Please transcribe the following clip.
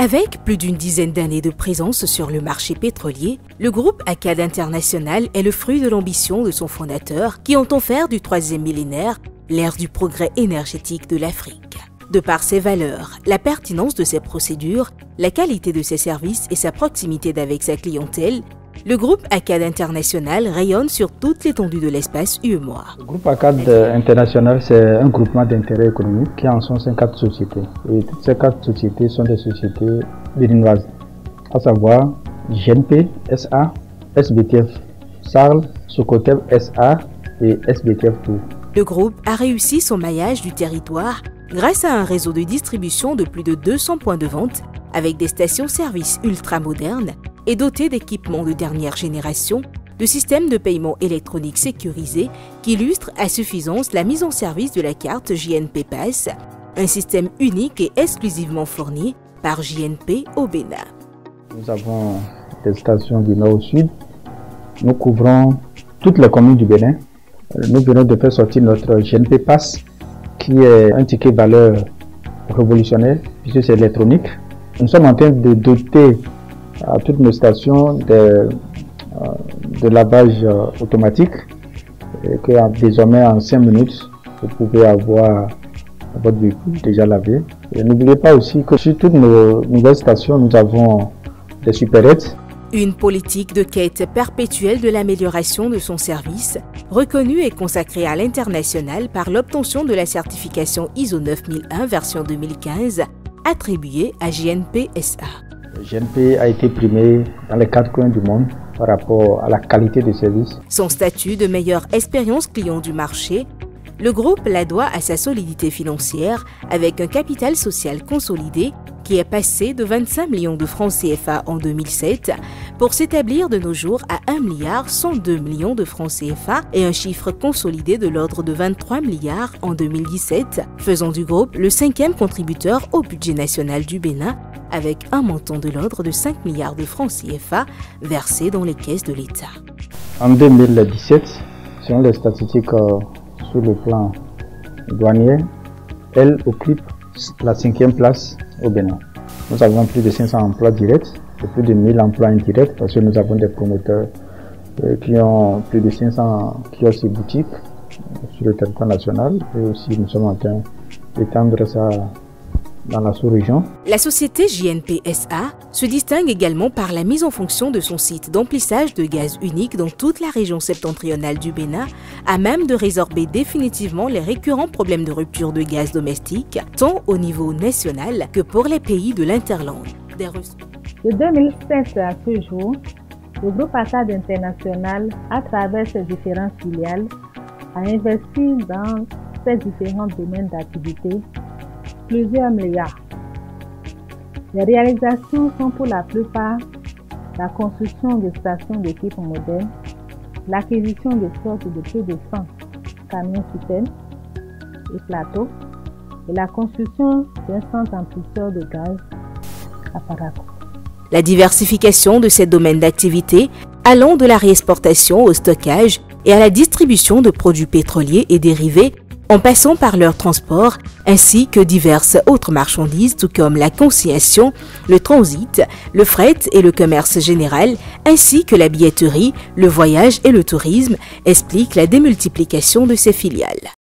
Avec plus d'une dizaine d'années de présence sur le marché pétrolier, le groupe Accad International est le fruit de l'ambition de son fondateur qui entend faire du troisième millénaire l'ère du progrès énergétique de l'Afrique. De par ses valeurs, la pertinence de ses procédures, la qualité de ses services et sa proximité d'avec sa clientèle, le groupe Accad International rayonne sur toute l'étendue de l'espace UEMOA. Le groupe Accad International, c'est un groupement d'intérêt économique qui en sont 54 sociétés. Et toutes ces 4 sociétés sont des sociétés béninoises, à savoir GNP SA, SBTF SARL, Socoteb SA et SBTF Tour. Le groupe a réussi son maillage du territoire grâce à un réseau de distribution de plus de 200 points de vente avec des stations-service ultra-modernes et doté d'équipements de dernière génération, de systèmes de paiement électronique sécurisés qui illustrent à suffisance la mise en service de la carte JNP Pass, un système unique et exclusivement fourni par JNP au Bénin. Nous avons des stations du nord au sud. Nous couvrons toutes les communes du Bénin. Nous venons de faire sortir notre JNP Pass, qui est un ticket valeur révolutionnaire, puisque c'est électronique. Nous sommes en train de doter à toutes nos stations de lavage automatique, et que désormais en 5 minutes, vous pouvez avoir votre véhicule déjà lavé. Et n'oubliez pas aussi que sur toutes nos nouvelles stations, nous avons des supérettes. Une politique de quête perpétuelle de l'amélioration de son service, reconnue et consacrée à l'international par l'obtention de la certification ISO 9001 version 2015, attribuée à JNP SA. JNP a été primé dans les 4 coins du monde par rapport à la qualité de service. Son statut de meilleure expérience client du marché, le groupe la doit à sa solidité financière avec un capital social consolidé qui est passé de 25 millions de francs CFA en 2007 pour s'établir de nos jours à 1,102 milliard de francs CFA et un chiffre consolidé de l'ordre de 23 milliards en 2017, faisant du groupe le 5e contributeur au budget national du Bénin avec un montant de l'ordre de 5 milliards de francs CFA versés dans les caisses de l'État. En 2017, selon les statistiques sur le plan douanier, elle occupe la 5e place au Bénin. Nous avons plus de 500 emplois directs et plus de 1000 emplois indirects parce que nous avons des promoteurs qui ont plus de 500 kiosques et boutiques sur le territoire national, et aussi nous sommes en train d'étendre ça dans la sous-région. La société JNP SA se distingue également par la mise en fonction de son site d'emplissage de gaz unique dans toute la région septentrionale du Bénin, à même de résorber définitivement les récurrents problèmes de rupture de gaz domestique, tant au niveau national que pour les pays de l'interland. De 2007 à ce jour, le groupe Accad International, à travers ses différentes filiales, a investi dans ces différents domaines d'activité plusieurs milliards. Les réalisations sont pour la plupart la construction de stations d'équipe modernes, l'acquisition de flottes de plus de 100 camions-citernes et plateaux et la construction d'un centre amplisseur de gaz à Parakou. La diversification de ces domaines d'activité, allant de la réexportation au stockage et à la distribution de produits pétroliers et dérivés, en passant par leur transport, ainsi que diverses autres marchandises, tout comme la consignation, le transit, le fret et le commerce général, ainsi que la billetterie, le voyage et le tourisme, expliquent la démultiplication de ces filiales.